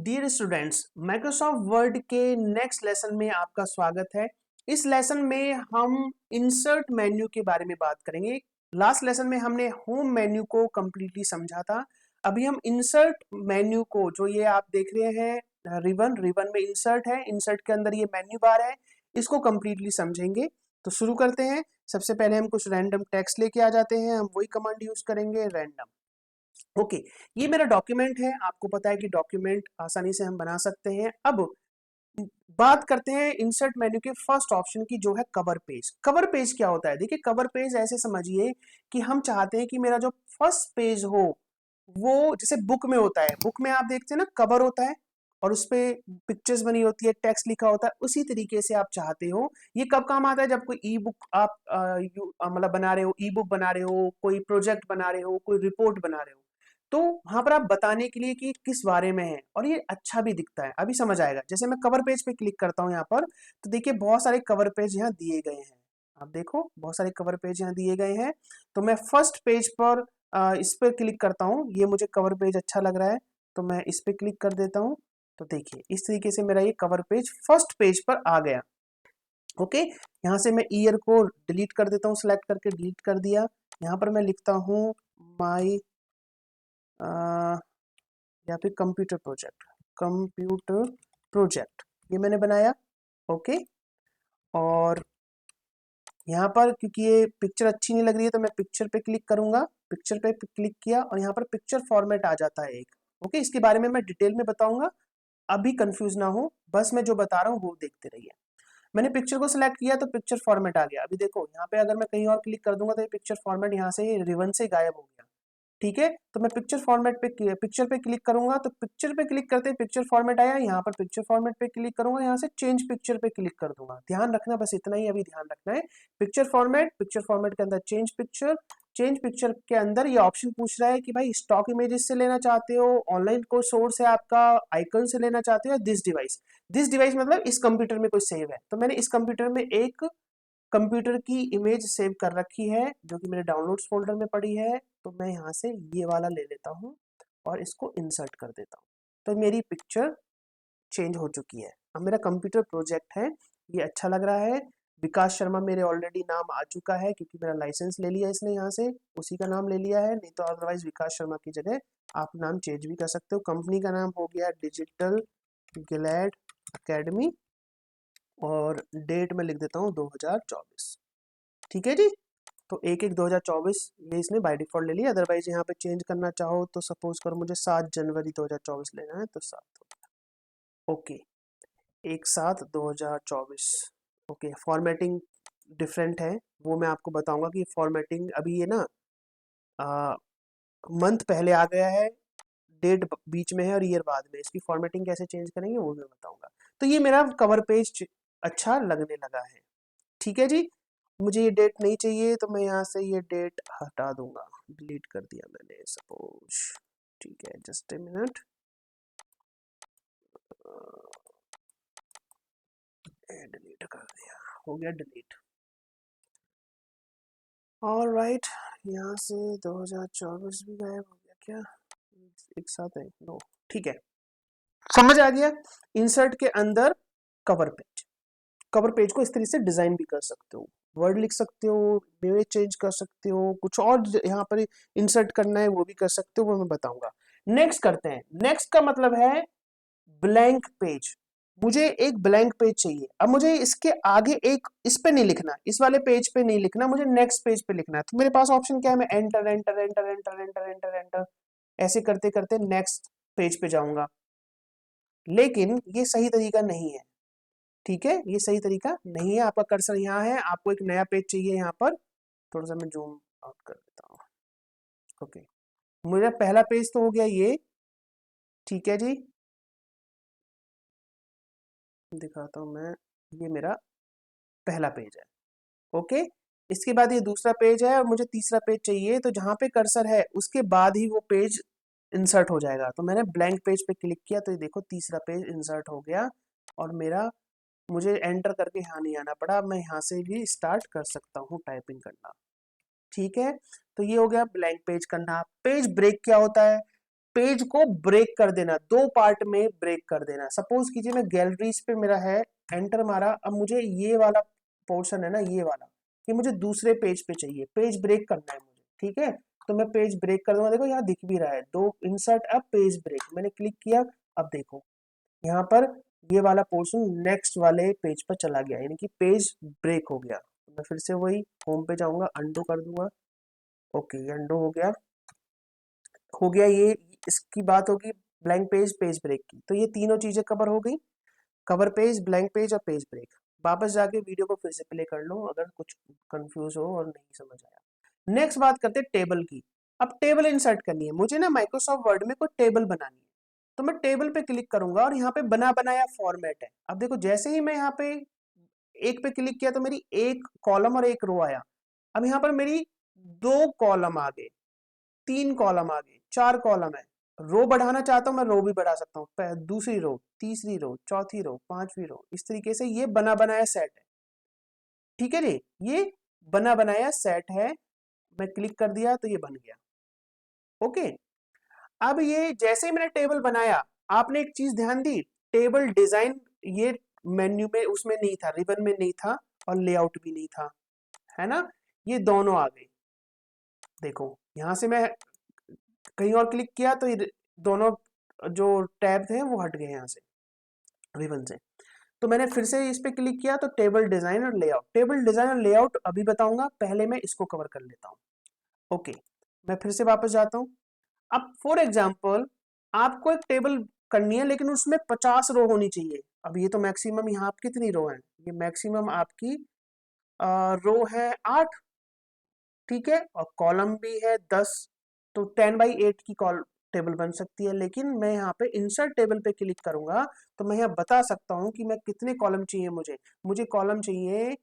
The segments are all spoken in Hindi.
डियर स्टूडेंट्स, माइक्रोसॉफ्ट वर्ड के नेक्स्ट लेसन में आपका स्वागत है। इस लेसन में हम इंसर्ट मेन्यू के बारे में बात करेंगे। लास्ट लेसन में हमने होम मेन्यू को कंप्लीटली समझा था। अभी हम इंसर्ट मेन्यू को, जो ये आप देख रहे हैं रिबन में इंसर्ट है, इंसर्ट के अंदर ये मेन्यू बार है, इसको कंप्लीटली समझेंगे। तो शुरू करते हैं। सबसे पहले हम कुछ रैंडम टेक्स्ट लेके आ जाते हैं। हम वही कमांड यूज करेंगे, रैंडम। ओके, ये मेरा डॉक्यूमेंट है। आपको पता है कि डॉक्यूमेंट आसानी से हम बना सकते हैं। अब बात करते हैं इंसर्ट मेन्यू के फर्स्ट ऑप्शन की, जो है कवर पेज। कवर पेज क्या होता है? देखिए, कवर पेज ऐसे समझिए कि हम चाहते हैं कि मेरा जो फर्स्ट पेज हो वो जैसे बुक में होता है। बुक में आप देखते हैं ना, कवर होता है और उस पे पिक्चर्स बनी होती है, टेक्स्ट लिखा होता है। उसी तरीके से आप चाहते हो। ये कब काम आता है? जब कोई ई बुक आप मतलब बना रहे हो, ई बुक बना रहे हो, कोई प्रोजेक्ट बना रहे हो, कोई रिपोर्ट बना रहे हो, तो वहां पर आप बताने के लिए कि किस बारे में है, और ये अच्छा भी दिखता है। अभी समझ आएगा। जैसे मैं कवर पेज पे क्लिक करता हूँ यहाँ पर, तो देखिए बहुत सारे कवर पेज यहाँ दिए गए हैं। आप देखो, बहुत सारे कवर पेज यहाँ दिए गए हैं। तो मैं फर्स्ट पेज पर इस पर क्लिक करता हूँ। ये मुझे कवर पेज अच्छा लग रहा है, तो मैं इस पे क्लिक कर देता हूँ। तो देखिए, इस तरीके से मेरा ये कवर पेज फर्स्ट पेज पर आ गया। ओके, यहाँ से मैं ईयर को डिलीट कर देता हूँ, सिलेक्ट करके डिलीट कर दिया। यहाँ पर मैं लिखता हूँ माई या फिर कंप्यूटर प्रोजेक्ट, ये मैंने बनाया। ओके, और यहाँ पर क्योंकि ये पिक्चर अच्छी नहीं लग रही है, तो मैं पिक्चर पे क्लिक करूंगा। पिक्चर पे क्लिक किया और यहाँ पर पिक्चर फॉर्मेट आ जाता है एक। ओके, इसके बारे में मैं डिटेल में बताऊंगा, अभी कंफ्यूज ना हो। बस मैं जो बता रहा हूँ वो देखते रहिए। मैंने पिक्चर को सिलेक्ट किया तो पिक्चर फॉर्मेट आ गया। अभी देखो, यहाँ पे अगर मैं कहीं और क्लिक कर दूंगा तो ये पिक्चर फॉर्मेट यहाँ से रिबन से गायब हो गया। ठीक है, तो मैं पिक्चर फॉर्मेट पे पिक्चर पे क्लिक करूंगा, तो पिक्चर पे क्लिक करते ही पिक्चर फॉर्मेट आया। यहाँ पर पिक्चर फॉर्मेट पे क्लिक करूंगा, यहाँ से चेंज पिक्चर पे क्लिक कर दूंगा। ध्यान रखना, बस इतना ही अभी ध्यान रखना है। पिक्चर फॉर्मेट के अंदर चेंज पिक्चर, चेंज पिक्चर के अंदर ये ऑप्शन पूछ रहा है कि भाई स्टॉक इमेजेस से लेना चाहते हो, ऑनलाइन कोई सोर्स है आपका, आइकन से लेना चाहते हो, या दिस डिवाइस मतलब इस कंप्यूटर में कोई सेव है। तो मैंने इस कंप्यूटर में एक कंप्यूटर की इमेज सेव कर रखी है, जो कि मेरे डाउनलोड्स फोल्डर में पड़ी है। तो मैं यहाँ से ये वाला ले लेता हूँ और इसको इंसर्ट कर देता हूँ। तो मेरी पिक्चर चेंज हो चुकी है। अब मेरा कंप्यूटर प्रोजेक्ट है, ये अच्छा लग रहा है। विकास शर्मा मेरे ऑलरेडी नाम आ चुका है, क्योंकि मेरा लाइसेंस ले लिया इसने, यहाँ से उसी का नाम ले लिया है। नहीं तो अदरवाइज विकास शर्मा की जगह आप नाम चेंज भी कर सकते हो। कंपनी का नाम हो गया डिजिटल ग्लैड अकेडमी, और डेट में लिख देता हूँ 2024। ठीक है जी। तो 1/1/2024 ये इसने बाय डिफॉल्ट ले लिया। अदरवाइज यहाँ पे चेंज करना चाहो तो सपोज करो मुझे 7 जनवरी 2024 लेना है, तो 7 ओके, 1/7/2024। ओके, फॉर्मेटिंग डिफरेंट है, वो मैं आपको बताऊंगा कि फॉर्मेटिंग अभी ये ना मंथ पहले आ गया है, डेट बीच में है और ईयर बाद में। इसकी फॉर्मेटिंग कैसे चेंज करेंगे वो मैं बताऊंगा। तो ये मेरा कवर पेज अच्छा लगने लगा है। ठीक है जी। मुझे ये डेट नहीं चाहिए, तो मैं यहाँ से ये डेट हटा दूंगा, डिलीट कर दिया मैंने सपोज। ठीक है, जस्ट ए मिनट, डिलीट कर दिया, हो गया डिलीट। ऑल राइट, यहाँ से 2024 भी गायब हो गया क्या? एक साथ है? नो, ठीक है, समझ आ गया। इंसर्ट के अंदर कवर पेज, कवर पेज को इस तरह से डिजाइन भी कर सकते हो, वर्ड लिख सकते हो, इमेज चेंज कर सकते हो, कुछ और यहाँ पर इंसर्ट करना है वो भी कर सकते हो, वो मैं बताऊंगा। नेक्स्ट करते हैं। नेक्स्ट का मतलब है ब्लैंक पेज। मुझे एक ब्लैंक पेज चाहिए। अब मुझे इसके आगे एक, इस पे नहीं लिखना, इस वाले पेज पे नहीं लिखना, मुझे नेक्स्ट पेज पे लिखना है। तो मेरे पास ऑप्शन क्या है? मैं enter enter enter enter enter enter enter ऐसे करते करते नेक्स्ट पेज पे जाऊंगा। लेकिन ये सही तरीका नहीं है। ठीक है, ये सही तरीका नहीं है। आपका कर्सर यहाँ है, आपको एक नया पेज चाहिए। यहाँ पर थोड़ा सा मैं जूम आउट कर देता हूँ। ओके, मेरा पहला पेज तो हो गया ये। ठीक है जी, दिखाता हूँ मैं, ये मेरा पहला पेज है। ओके, इसके बाद ये दूसरा पेज है और मुझे तीसरा पेज चाहिए। तो जहाँ पे कर्सर है उसके बाद ही वो पेज इंसर्ट हो जाएगा। तो मैंने ब्लैंक पेज पे क्लिक किया, तो ये देखो तीसरा पेज इंसर्ट हो गया। और मेरा, मुझे एंटर करके यहाँ नहीं आना पड़ा, मैं यहाँ से भी स्टार्ट कर सकता हूँ टाइपिंग करना। ठीक है, तो ये हो गया ब्लैंक पेज करना। पेज ब्रेक क्या होता है? पेज को ब्रेक कर देना, दो पार्ट में ब्रेक कर देना। सपोज कीजिए मैं गैलरीज पे मेरा है, एंटर मारा, अब मुझे ये वाला पोर्शन है ना, ये वाला, ये मुझे दूसरे पेज पे चाहिए, पेज ब्रेक करना है मुझे, ठीक है। तो मैं पेज ब्रेक कर दूंगा, देखो यहाँ दिख भी रहा है, दो इंसर्ट अब पेज ब्रेक, मैंने क्लिक किया, अब देखो यहाँ पर ये वाला पोर्शन नेक्स्ट वाले पेज पर चला गया, यानी कि पेज ब्रेक हो गया। मैं फिर से वही होम पे जाऊंगा, अंडू कर दूंगा, ओके ये अंडू हो गया ये। इसकी बात होगी ब्लैंक पेज, पेज ब्रेक की, तो ये तीनों चीजें कवर हो गई, कवर पेज, ब्लैंक पेज और पेज ब्रेक। वापस जाके वीडियो को फिर से प्ले कर लो अगर कुछ कंफ्यूज हो और नहीं समझ आया। नेक्स्ट बात करते हैं टेबल की। अब टेबल इंसर्ट करनी है मुझे ना, माइक्रोसॉफ्ट वर्ड में कोई टेबल बनानी है, तो मैं टेबल पे क्लिक करूंगा और यहाँ पे बना बनाया फॉर्मेट है। अब देखो जैसे ही मैं यहाँ पे एक पे क्लिक किया तो मेरी एक कॉलम और एक रो आया। अब यहाँ पर मेरी दो कॉलम आ गए, तीन कॉलम आ गए, चार कॉलम है। रो बढ़ाना चाहता हूं मैं, रो भी बढ़ा सकता हूँ, दूसरी रो, तीसरी रो, चौथी रो, पांचवी रो, इस तरीके से ये बना बनाया सेट है, ठीक है जी, ये बना बनाया सेट है। मैं क्लिक कर दिया तो ये बन गया, ओके। अब ये जैसे ही मैंने टेबल बनाया, आपने एक चीज ध्यान दी, टेबल डिजाइन ये मेन्यू में उसमें नहीं था, रिबन में नहीं था, और लेआउट भी नहीं था, है ना, ये दोनों आ गए। देखो यहां से मैं कहीं और क्लिक किया तो ये दोनों जो टैब थे वो हट गए यहाँ से, रिबन से। तो मैंने फिर से इस पे क्लिक किया तो टेबल डिजाइन और लेआउट, टेबल डिजाइन और लेआउट अभी बताऊंगा, पहले मैं इसको कवर कर लेता हूँ, ओके। मैं फिर से वापस जाता हूँ। अब फॉर एग्जाम्पल आपको एक टेबल करनी है लेकिन उसमें 50 रो होनी चाहिए। अब ये तो मैक्सिमम यहाँ आप कितनी रो है, ये मैक्सिमम आपकी रो है 8, ठीक है, और कॉलम भी है 10, तो 10/8 की कॉल टेबल बन सकती है। लेकिन मैं यहाँ पे इंसर्ट टेबल पे क्लिक करूंगा तो मैं यहाँ बता सकता हूँ कि मैं कितने कॉलम चाहिए मुझे, मुझे कॉलम चाहिए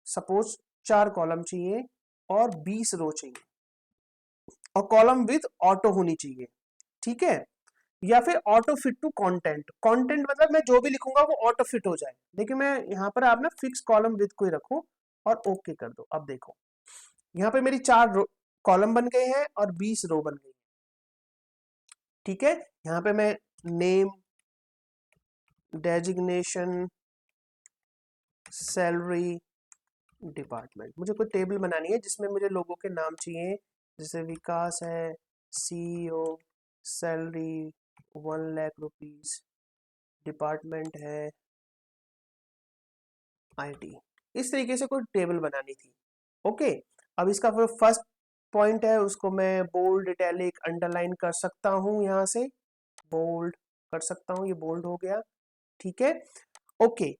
सपोज 4 कॉलम चाहिए और 20 रो चाहिए, और कॉलम विद ऑटो होनी चाहिए, ठीक है, या फिर auto fit to content, content मतलब मैं जो भी लिखूंगा वो ऑटो फिट हो जाए। देखिए मैं यहाँ पर आप ना फिक्स कॉलम विद को ही रखो और ओके कर दो। अब देखो यहाँ पे मेरी 4 कॉलम बन गए हैं और 20 रो बन गई, ठीक है। यहाँ पे मैं नेम, डेजिग्नेशन, सैलरी, डिपार्टमेंट, मुझे कोई टेबल बनानी है जिसमें मुझे लोगों के नाम चाहिए, जैसे विकास है, CEO, salary 1 lakh rupees, department है आईटी, इस तरीके से कोई टेबल बनानी थी, ओके। अब इसका फर्स्ट पॉइंट है उसको मैं बोल्ड, इटैलिक, अंडरलाइन कर सकता हूं, यहाँ से बोल्ड कर सकता हूं, ये बोल्ड हो गया, ठीक है, ओके।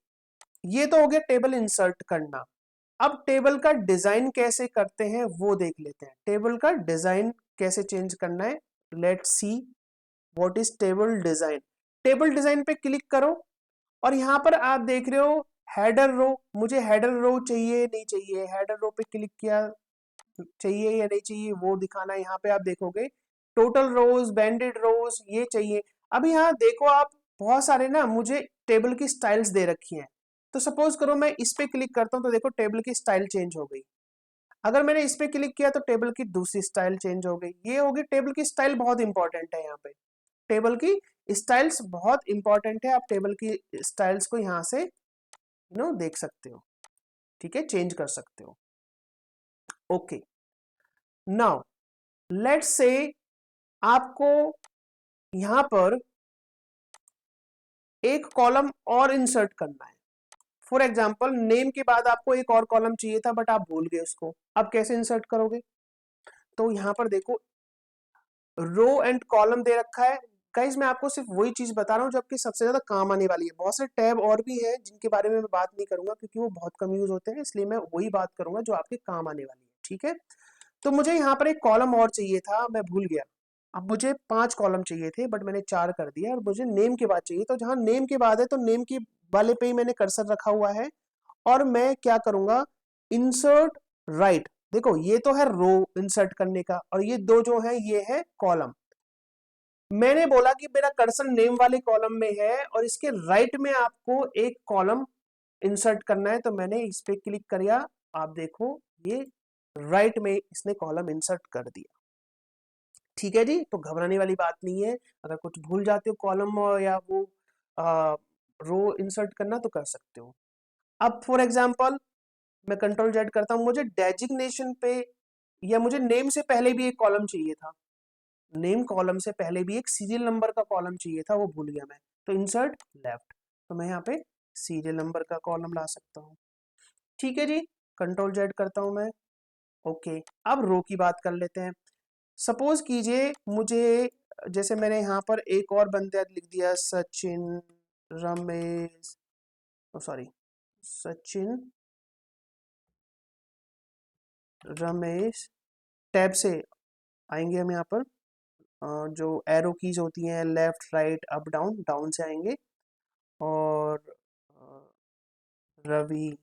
ये तो हो गया टेबल इंसर्ट करना। अब टेबल का डिजाइन कैसे करते हैं वो देख लेते हैं, टेबल का डिजाइन कैसे चेंज करना है। Let's see what is table design. Table design पे क्लिक करो और यहाँ पर आप देख रहे हो हेडर रो, मुझे हेडर रो चाहिए नहीं चाहिए, हेडर रो पे क्लिक किया, चाहिए या नहीं चाहिए वो दिखाना, यहाँ पे आप देखोगे टोटल रोज, बैंडेड रोज, ये चाहिए। अब यहाँ देखो आप बहुत सारे ना मुझे टेबल की स्टाइल्स दे रखी हैं, तो सपोज करो मैं इस पे क्लिक करता हूँ तो देखो टेबल की स्टाइल चेंज हो गई। अगर मैंने इस पे क्लिक किया तो टेबल की दूसरी स्टाइल चेंज हो गई, ये होगी टेबल की स्टाइल, बहुत इंपॉर्टेंट है यहाँ पे, टेबल की स्टाइल्स बहुत इंपॉर्टेंट है, आप टेबल की स्टाइल्स को यहाँ से देख सकते हो, ठीक है, चेंज कर सकते हो, ओके। नाउ लेट्स से आपको यहां पर एक कॉलम और इंसर्ट करना है। फॉर एग्जाम्पल नेम के बाद आपको एक और कॉलम चाहिए था बट आप भूल गए उसको, अब कैसे इंसर्ट करोगे। तो यहां पर देखो रो एंड कॉलम दे रखा है। गाइस मैं आपको सिर्फ वही चीज बता रहा हूँ जो आपकी सबसे ज्यादा काम आने वाली है, बहुत से टैब और भी है जिनके बारे में मैं बात नहीं करूंगा क्योंकि वो बहुत कम यूज होते हैं, इसलिए मैं वही बात करूंगा जो आपके काम आने वाली है, ठीक है। तो मुझे यहाँ पर एक कॉलम और चाहिए था, मैं भूल गया। अब मुझे 5 कॉलम चाहिए थे बट मैंने 4 कर दिया, और मुझे नेम के बाद चाहिए, तो जहां नेम के बाद है तो नेम के वाले पे ही मैंने कर्सर रखा हुआ है, और मैं क्या करूंगा इंसर्ट राइट। देखो ये तो है रो इंसर्ट करने का, और ये दो जो है ये है कॉलम। मैंने बोला कि मेरा कर्सर नेम वाले कॉलम में है और इसके राइट में आपको एक कॉलम इंसर्ट करना है, तो मैंने इस पे क्लिक किया, आप देखो ये राइट में इसने कॉलम इंसर्ट कर दिया, ठीक है जी, तो घबराने वाली बात नहीं है। अगर कुछ भूल जाते हो कॉलम या वो रो इंसर्ट करना तो कर सकते हो। अब फॉर एग्जांपल मैं कंट्रोल जेड करता हूं, मुझे डेजिग्नेशन पे या मुझे नेम से पहले भी एक कॉलम चाहिए था, नेम कॉलम से पहले भी एक सीरियल नंबर का कॉलम चाहिए था, वो भूल गया मैं, तो इंसर्ट लेफ्ट, तो मैं यहाँ पे सीरियल नंबर का कॉलम ला सकता हूँ। ठीक है जी, कंट्रोल जेड करता हूँ मैं। ओके, अब रो की बात कर लेते हैं। सपोज कीजिए मुझे, जैसे मैंने यहाँ पर एक और बंदे लिख दिया, सचिन रमेश, सॉरी सचिन रमेश, टैब से आएंगे हम यहाँ पर, जो एरो कीज होती हैं left right up down, down से आएंगे, और रवि।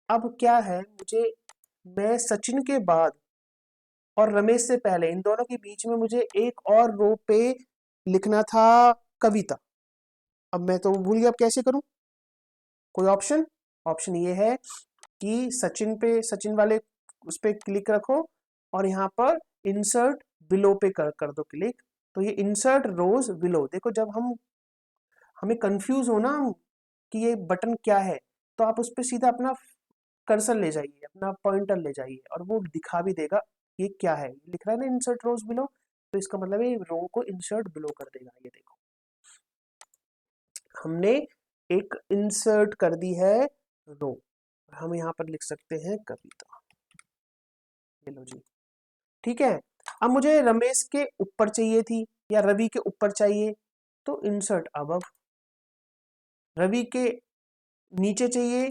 अब क्या है, मुझे, मैं सचिन के बाद और रमेश से पहले इन दोनों के बीच में मुझे एक और रो पे लिखना था कविता। अब मैं तो भूल गया, अब कैसे करूं? कोई ऑप्शन? ऑप्शन ये है कि सचिन पे, सचिन वाले उस पे क्लिक रखो और यहाँ पर इंसर्ट बिलो पे कर दो क्लिक, तो ये इंसर्ट रोज बिलो, देखो जब हम, हमें कंफ्यूज हो ना कि ये बटन क्या है, तो आप उस पे सीधा अपना कर्सर ले जाइए, अपना पॉइंटर ले जाइए और वो दिखा भी देगा ये क्या है। लिख रहा है ना इंसर्ट रोज बिलो, तो इसका मतलब है रो को इंसर्ट बिलो कर देगा। ये देखो हमने एक इंसर्ट कर दी है रो, हम यहाँ पर लिख सकते हैं कविता। लो जी, ठीक है। अब मुझे रमेश के ऊपर चाहिए थी या रवि के ऊपर चाहिए, तो इंसर्ट अबव। रवि के नीचे चाहिए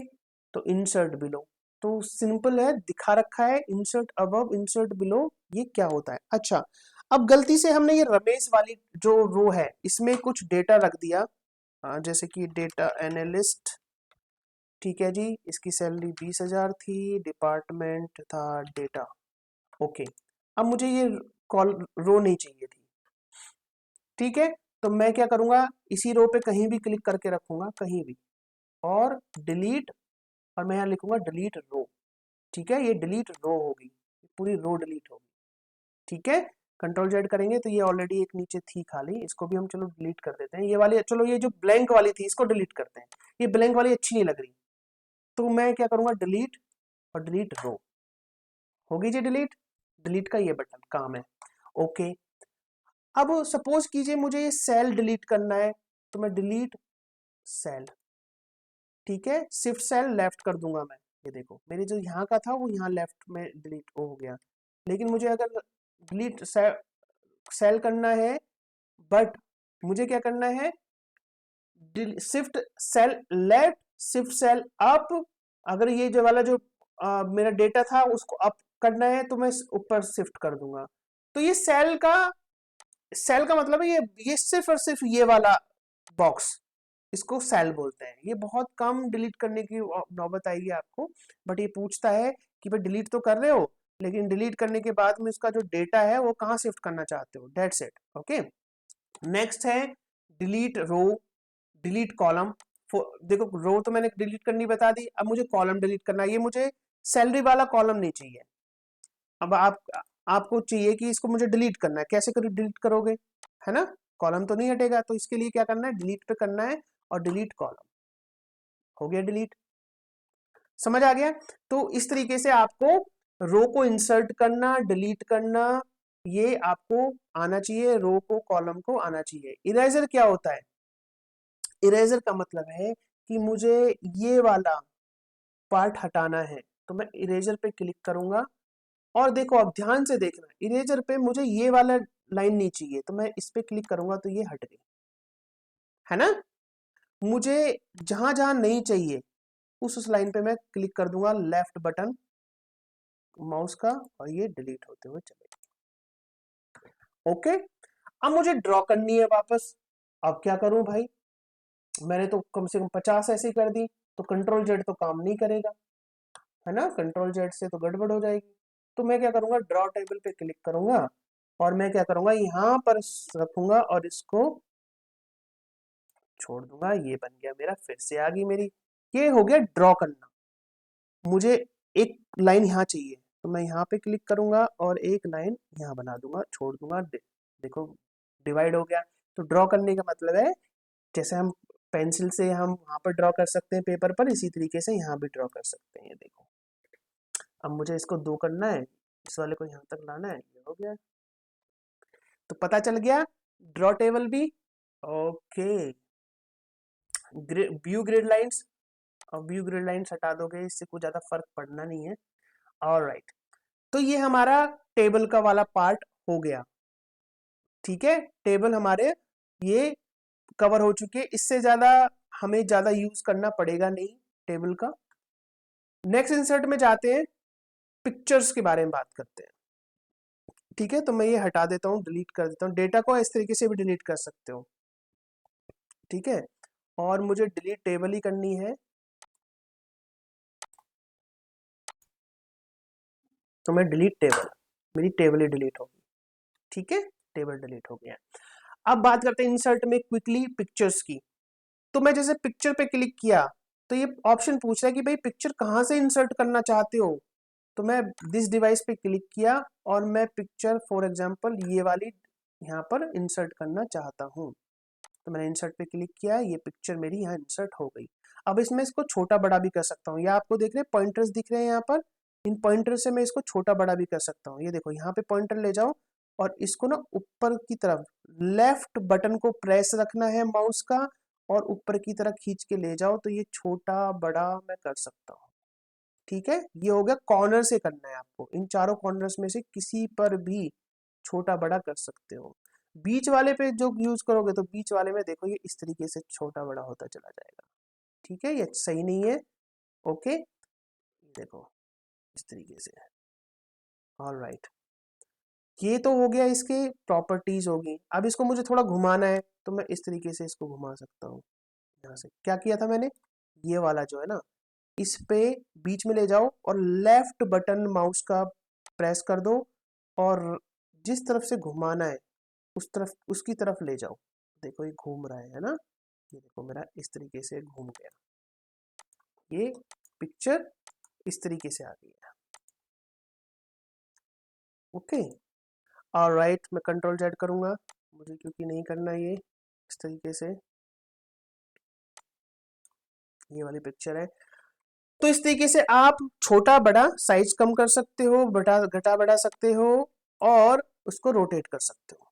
तो इंसर्ट बिलो। तो सिंपल है, दिखा रखा है इंसर्ट अबव इंसर्ट बिलो, ये क्या होता है। अच्छा, अब गलती से हमने ये रमेश वाली जो रो है इसमें कुछ डेटा रख दिया, जैसे कि डेटा एनालिस्ट, ठीक है जी, इसकी सैलरी 20,000 थी, डिपार्टमेंट था डेटा। ओके, अब मुझे ये कॉल रो नहीं चाहिए थी, ठीक है, तो मैं क्या करूंगा, इसी रो पे कहीं भी क्लिक करके रखूंगा, कहीं भी, और डिलीट, और मैं यहाँ लिखूंगा डिलीट रो। ठीक है, ये डिलीट रो होगी, पूरी रो डिलीट होगी। ठीक है, कंट्रोल जेड करेंगे तो ये ऑलरेडी एक नीचे थी खाली, इसको भी हम चलो डिलीट कर देते हैं। ये वाली, चलो ये जो ब्लैंक वाली थी इसको डिलीट करते हैं, ये ब्लैंक वाली अच्छी नहीं लग रही, तो मैं क्या करूंगा, डिलीट और डिलीट रो, होगी जी डिलीट। डिलीट का ये बटन काम है। ओके, अब सपोज कीजिए मुझे ये सेल डिलीट करना है, तो मैं डिलीट सेल, ठीक है, शिफ्ट सेल लेफ्ट कर दूंगा मैं। ये देखो मेरे जो यहाँ का था वो यहाँ लेफ्ट में डिलीट हो गया, लेकिन मुझे अगर डिलीट सेल करना है, बट मुझे क्या करना है, shift cell left, shift cell up, अगर ये जो वाला जो मेरा डेटा था उसको अप करना है तो मैं ऊपर शिफ्ट कर दूंगा। तो ये सेल का मतलब है ये सिर्फ और सिर्फ ये वाला बॉक्स, इसको सेल बोलते हैं। ये बहुत कम डिलीट करने की नौबत आएगी आपको, बट ये पूछता है कि भाई डिलीट तो कर रहे हो, लेकिन डिलीट करने के बाद में उसका जो डेटा है वो कहाँ शिफ्ट करना चाहते हो, दैट्स इट। ओके, नेक्स्ट है डिलीट रो, डिलीट कॉलम। देखो रो तो मैंने डिलीट करनी बता दी, अब मुझे कॉलम डिलीट करना है। ये मुझे सैलरी वाला कॉलम नहीं चाहिए, अब आपको चाहिए कि इसको मुझे डिलीट करना है, कैसे करो डिलीट करोगे, है ना, कॉलम तो नहीं हटेगा, तो इसके लिए क्या करना है, डिलीट पे करना है और डिलीट कॉलम, हो गया डिलीट। समझ आ गया? तो इस तरीके से आपको रो को इंसर्ट करना, डिलीट करना, ये आपको आना चाहिए, रो को कॉलम को आना चाहिए। इरेजर क्या होता है? इरेजर का मतलब है कि मुझे ये वाला पार्ट हटाना है, तो मैं इरेजर पे क्लिक करूंगा, और देखो अब ध्यान से देखना, इरेजर पे मुझे ये वाला लाइन नहीं चाहिए, तो मैं इस पे क्लिक करूंगा तो ये हट गई, है ना। मुझे जहां जहां नहीं चाहिए उस लाइन पे मैं क्लिक कर दूंगा, लेफ्ट बटन माउस का, और ये डिलीट होते हुए चले। ओके, अब मुझे ड्रॉ करनी है वापस, अब क्या करूं भाई, मैंने तो कम से कम 50 ऐसे कर दी, तो कंट्रोल जेड तो काम नहीं करेगा, है ना, कंट्रोल जेड से तो गड़बड़ हो जाएगी। तो मैं क्या करूंगा, ड्रॉ टेबल पे क्लिक करूंगा और मैं क्या करूंगा, यहां पर रखूंगा और इसको छोड़ दूंगा, ये बन गया मेरा, फिर से आ गई मेरी, ये हो गया ड्रॉ करना। मुझे एक लाइन यहाँ चाहिए, तो मैं यहाँ पे क्लिक करूंगा और एक लाइन यहाँ बना दूंगा, छोड़ दूंगा, देखो डिवाइड हो गया। तो ड्रॉ करने का मतलब है जैसे हम पेंसिल से हम वहां पर ड्रॉ कर सकते हैं पेपर पर, इसी तरीके से यहाँ भी ड्रॉ कर सकते हैं। ये देखो, अब मुझे इसको 2 करना है, इस वाले को यहाँ तक लाना है, ये हो गया। तो पता चल गया ड्रॉ टेबल भी। ओके, व्यू ग्रिड लाइंस, और व्यू ग्रिड लाइंस हटा दोगे, इससे कुछ ज्यादा फर्क पड़ना नहीं है। ऑलराइट, तो ये हमारा टेबल का वाला पार्ट हो गया। ठीक है, टेबल हमारे ये कवर हो चुके हैं, इससे ज्यादा हमें ज्यादा यूज करना पड़ेगा नहीं टेबल का। नेक्स्ट इंसर्ट में जाते हैं, पिक्चर्स के बारे में बात करते हैं। ठीक है, तो मैं ये हटा देता हूँ, डिलीट कर देता हूँ। डेटा को इस तरीके से भी डिलीट कर सकते हो। ठीक है, और मुझे डिलीट टेबल ही करनी है, तो मैं डिलीट टेबल, मेरी टेबल ही डिलीट होगी। ठीक है, टेबल डिलीट हो गया। अब बात करते हैं इंसर्ट में क्विकली पिक्चर्स की। तो मैं जैसे पिक्चर पे क्लिक किया तो ये ऑप्शन पूछ रहा है कि भाई पिक्चर कहाँ से इंसर्ट करना चाहते हो। तो मैं दिस डिवाइस पे क्लिक किया और मैं पिक्चर फॉर एग्जांपल ये वाली यहाँ पर इंसर्ट करना चाहता हूँ। तो मैंने इंसर्ट पे क्लिक किया, ये पिक्चर मेरी यहाँ इंसर्ट हो गई। अब इसमें इसको छोटा बड़ा भी कर सकता हूँ, या आपको देख रहे हैं पॉइंटर्स दिख रहे हैं यहाँ पर, इन पॉइंटर से मैं इसको छोटा बड़ा भी कर सकता हूँ। ये देखो, यहाँ पे पॉइंटर ले जाओ और इसको ना ऊपर की तरफ लेफ्ट बटन को प्रेस रखना है माउस का, और ऊपर की तरफ खींच के ले जाओ, तो ये छोटा बड़ा मैं कर सकता हूँ। ठीक है, ये हो गया कॉर्नर से करना है आपको, इन चारों कॉर्नर्स में से किसी पर भी छोटा बड़ा कर सकते हो। बीच वाले पे जो यूज करोगे तो बीच वाले में देखो ये इस तरीके से छोटा बड़ा होता चला जाएगा। ठीक है, ये सही नहीं है। ओके, देखो इस तरीके से। ऑल राइट, ये तो हो गया, इसके प्रॉपर्टीज होगी। अब इसको मुझे थोड़ा घुमाना है, तो मैं इस तरीके से इसको घुमा सकता हूँ। यहाँ से क्या किया था मैंने, ये वाला जो है ना, इस पे बीच में ले जाओ और लेफ्ट बटन माउस का प्रेस कर दो, और जिस तरफ से घुमाना है उस तरफ, उसकी तरफ ले जाओ। देखो ये घूम रहा है ना, ये देखो मेरा इस तरीके से घूम गया, ये पिक्चर इस तरीके से आ गई है। ओके, ऑलराइट, मैं कंट्रोल जेड करूंगा, मुझे क्योंकि नहीं करना ये इस तरीके से। ये वाली पिक्चर है। तो इस तरीके से आप छोटा बड़ा साइज कम कर सकते हो, बड़ा घटा बढ़ा सकते हो, और उसको रोटेट कर सकते हो।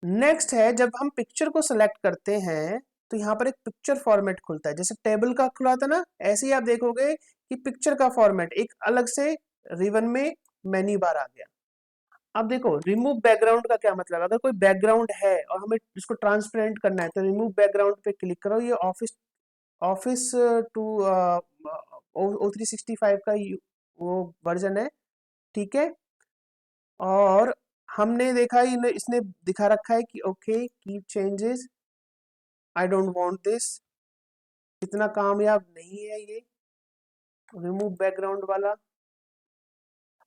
नेक्स्ट है, जब हम पिक्चर को सिलेक्ट करते हैं तो यहाँ पर एक पिक्चर फॉर्मेट खुलता है, जैसे टेबल का खुला था ना, ऐसे ही आप देखोगे कि पिक्चर का फॉर्मेट एक अलग से रिबन में मेन्यू बार आ गया। अब देखो रिमूव बैकग्राउंड का क्या मतलब, अगर कोई बैकग्राउंड है और हमें इसको ट्रांसपेरेंट करना है तो रिमूव बैकग्राउंड पे क्लिक करो। ये ऑफिस ऑफिस टू O365 का वो वर्जन है। ठीक है, और हमने देखा इसने दिखा रखा है कि okay keep changes, I don't want this, इतना कामयाब नहीं है ये रिमूव बैकग्राउंड वाला।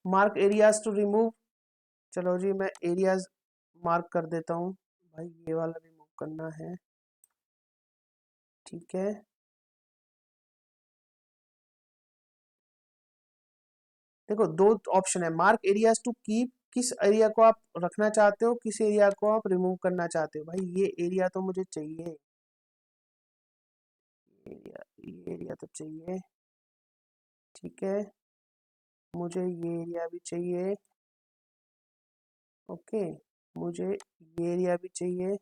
मार्क एरियाज टू रिमूव, चलो जी मैं एरियाज मार्क कर देता हूँ, भाई ये वाला रिमूव करना है। ठीक है, देखो दो ऑप्शन है, मार्क एरियाज टू कीप, किस एरिया को आप रखना चाहते हो, किस एरिया को आप रिमूव करना चाहते हो। भाई ये एरिया तो मुझे चाहिए, ये एरिया तो चाहिए। ठीक है, मुझे ये एरिया भी चाहिए। ओके, मुझे ये एरिया भी चाहिए।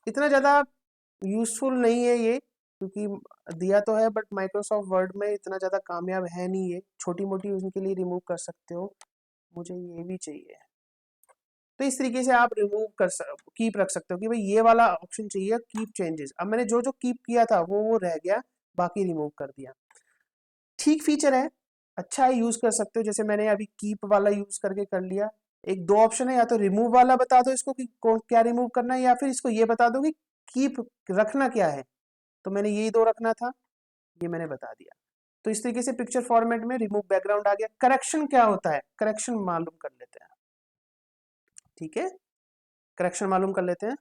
इतना ज़्यादा यूजफुल नहीं है ये, क्योंकि दिया तो है बट माइक्रोसॉफ्ट वर्ड में इतना ज़्यादा कामयाब है नहीं ये, छोटी मोटी उनके लिए रिमूव कर सकते हो। मुझे ये भी चाहिए, तो इस तरीके से आप रिमूव कर कीप रख सकते हो कि भाई ये वाला ऑप्शन चाहिए कीप चेंजेस। अब मैंने जो जो कीप किया था वो रह गया, बाकी रिमूव कर दिया। ठीक फीचर है, अच्छा है, यूज कर सकते हो। जैसे मैंने अभी कीप वाला यूज करके कर लिया। एक दो ऑप्शन है, या तो रिमूव वाला बता दो इसको कि कौन क्या रिमूव करना है, या फिर इसको ये बता दो कि कीप रखना क्या है। तो मैंने यही दो रखना था, ये मैंने बता दिया। तो इस तरीके से पिक्चर फॉर्मेट में रिमूव बैकग्राउंड आ गया। करेक्शन क्या होता है, करेक्शन मालूम कर लेते हैं। ठीक है, करेक्शन मालूम कर लेते हैं।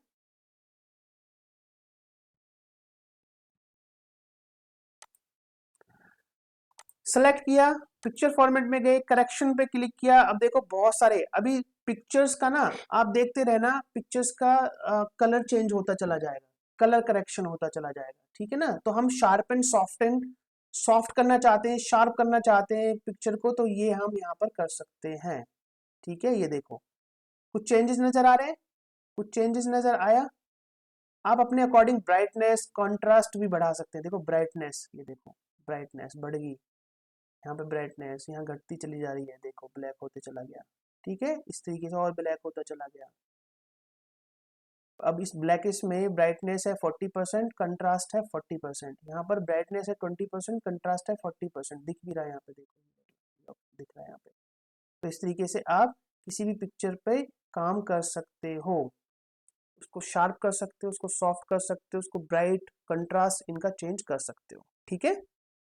सेलेक्ट किया, पिक्चर फॉर्मेट में गए, करेक्शन पे क्लिक किया। अब देखो बहुत सारे अभी पिक्चर्स का ना, आप देखते रहना, पिक्चर्स का कलर चेंज होता चला जाएगा, कलर करेक्शन होता चला जाएगा, ठीक है ना। तो हम शार्प एंड सॉफ्ट करना चाहते हैं, शार्प करना चाहते हैं पिक्चर को, तो ये हम यहाँ पर कर सकते हैं, ठीक है। ये देखो कुछ चेंजेस नजर आ रहे हैं, कुछ चेंजेस नजर आया। आप अपने अकॉर्डिंग ब्राइटनेस कॉन्ट्रास्ट भी बढ़ा सकते हैं। देखो ब्राइटनेस, ये देखो ब्राइटनेस बढ़ गई, यहाँ पे ब्राइटनेस यहाँ घटती चली जा रही है, देखो ब्लैक होते चला गया, ठीक है। इस तरीके से और ब्लैक होता चला गया। अब इस ब्लैकिश में ब्राइटनेस है 40%, कंट्रास्ट है 40%, यहाँ पर ब्राइटनेस है 20%, कंट्रास्ट है 40%, दिख भी रहा है यहाँ पे, देखो दिख रहा है यहाँ पे। तो इस तरीके से आप किसी भी पिक्चर पे काम कर सकते हो, उसको शार्प कर सकते हो, उसको सॉफ्ट कर सकते हो, उसको ब्राइट कंट्रास्ट इनका चेंज कर सकते हो, ठीक है।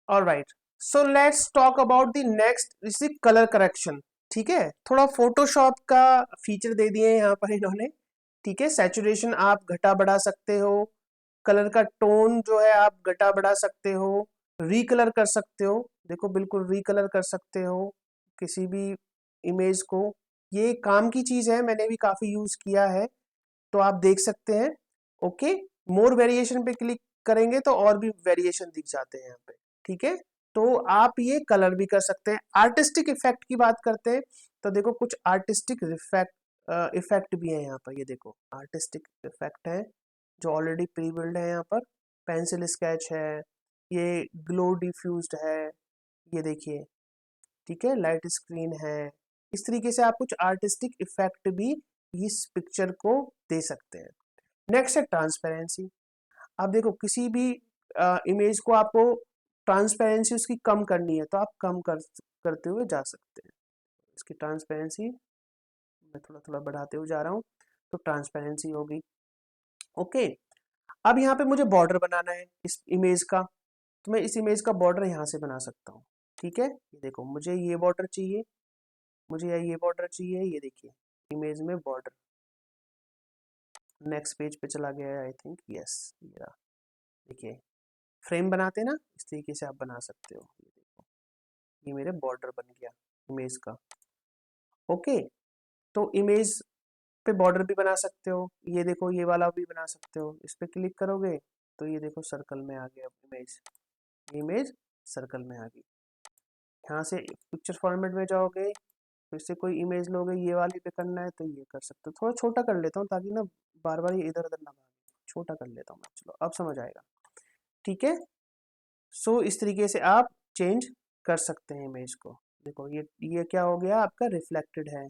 Alright, so let's talk about the next, is colour correction, ठीक है। थोड़ा फोटोशॉप का फीचर दे दिए यहाँ पर इन्होंने, ठीक है। सैचुरेशन आप घटा बढ़ा सकते हो, कलर का टोन जो है आप घटा बढ़ा सकते हो, रीकलर कर सकते हो, देखो बिल्कुल रीकलर कर सकते हो किसी भी इमेज को। ये काम की चीज है, मैंने भी काफी यूज किया है, तो आप देख सकते हैं। ओके, मोर वेरिएशन पे क्लिक करेंगे तो और भी वेरिएशन दिख जाते हैं यहाँ पे, ठीक है। तो आप ये कलर भी कर सकते हैं। आर्टिस्टिक इफेक्ट की बात करते हैं तो देखो कुछ आर्टिस्टिक इफेक्ट भी है यहाँ पर, ये देखो आर्टिस्टिक इफेक्ट है जो ऑलरेडी प्री बिल्ड है यहाँ पर। पेंसिल स्केच है, ये ग्लो डिफ्यूज्ड है, ये देखिए, ठीक है, लाइट स्क्रीन है। इस तरीके से आप कुछ आर्टिस्टिक इफेक्ट भी इस पिक्चर को दे सकते हैं। नेक्स्ट है ट्रांसपेरेंसी। आप देखो किसी भी इमेज को आपको ट्रांसपेरेंसी उसकी कम करनी है तो आप कम करते हुए जा सकते हैं। इसकी ट्रांसपेरेंसी मैं थोड़ा थोड़ा बढ़ाते हुए जा रहा हूँ, तो ट्रांसपेरेंसी होगी। ओके, अब यहाँ पे मुझे बॉर्डर बनाना है इस इमेज का, तो मैं इस इमेज का बॉर्डर यहाँ से बना सकता हूँ, ठीक है। ये देखो मुझे ये बॉर्डर चाहिए, मुझे ये बॉर्डर चाहिए, ये देखिए इमेज में बॉर्डर। नेक्स्ट पेज पे चला गया है आई थिंक, यस ये रहा। देखिए फ्रेम बनाते ना, इस तरीके से आप बना सकते हो। ये देखो ये मेरे बॉर्डर बन गया इमेज का। ओके, तो इमेज पे बॉर्डर भी बना सकते हो, ये देखो ये वाला भी बना सकते हो। इस पे क्लिक करोगे तो ये देखो सर्कल में आ गया इमेज, इमेज सर्कल में आ गई। यहाँ से पिक्चर फॉर्मेट में जाओगे, फिर से कोई इमेज लोगे, ये वाली पे करना है तो ये कर सकते हो। थोड़ा छोटा कर लेता हूँ ताकि ना बार बार ये इधर उधर ना भागे, छोटा कर लेता हूँ मैं, चलो अब समझ आएगा, ठीक है। सो इस तरीके से आप चेंज कर सकते हैं इमेज को। देखो ये क्या हो गया आपका, रिफ्लेक्टेड है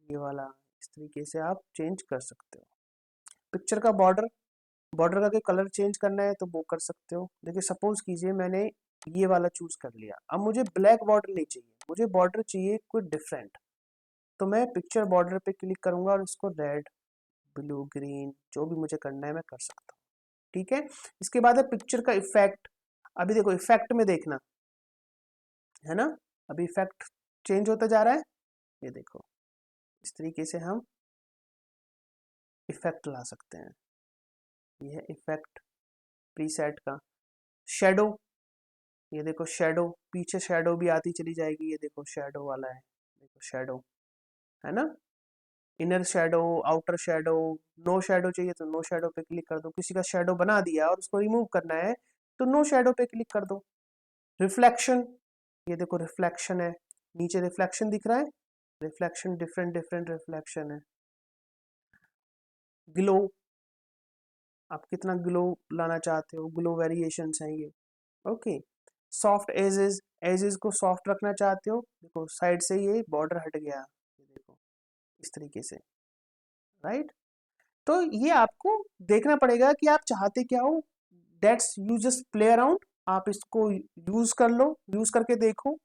ये वाला। इस तरीके से आप चेंज कर सकते हो। पिक्चर का बॉर्डर, बॉर्डर का कलर चेंज करना है तो वो कर सकते हो। देखिए सपोज कीजिए मैंने ये वाला चूज कर लिया, अब मुझे ब्लैक बॉर्डर नहीं चाहिए, मुझे बॉर्डर चाहिए कोई डिफरेंट, तो मैं पिक्चर बॉर्डर पे क्लिक करूंगा और इसको रेड ब्लू ग्रीन जो भी मुझे करना है मैं कर सकता हूँ, ठीक है। इसके बाद है पिक्चर का इफेक्ट। अभी देखो इफेक्ट में देखना है ना, अभी इफेक्ट चेंज होता जा रहा है, ये देखो इस तरीके से हम इफेक्ट ला सकते हैं। ये है इफेक्ट प्रीसेट का। शेडो, ये देखो शेडो, पीछे शेडो भी आती चली जाएगी, ये देखो शेडो वाला है, देखो शेडो है ना, inner shadow, outer shadow. No shadow चाहिए तो नो शेडो पे क्लिक कर दो, किसी का शेडो बना दिया और उसको रिमूव करना है तो नो शेडो पे क्लिक कर दो। रिफ्लेक्शन, ये देखो रिफ्लेक्शन है, नीचे रिफ्लेक्शन दिख रहा है, रिफ्लेक्शन डिफरेंट डिफरेंट रिफ्लेक्शन है। ग्लो, आप कितना ग्लो लाना चाहते हो, ग्लो वेरिएशंस हैं ये। ओके, सॉफ्ट एजेस को सॉफ्ट रखना चाहते हो, देखो साइड से ये बॉर्डर हट गया, ये देखो इस तरीके से, राइट। तो ये आपको देखना पड़ेगा कि आप चाहते क्या हो। That's you just play around, आप इसको यूज कर लो, यूज करके देखो,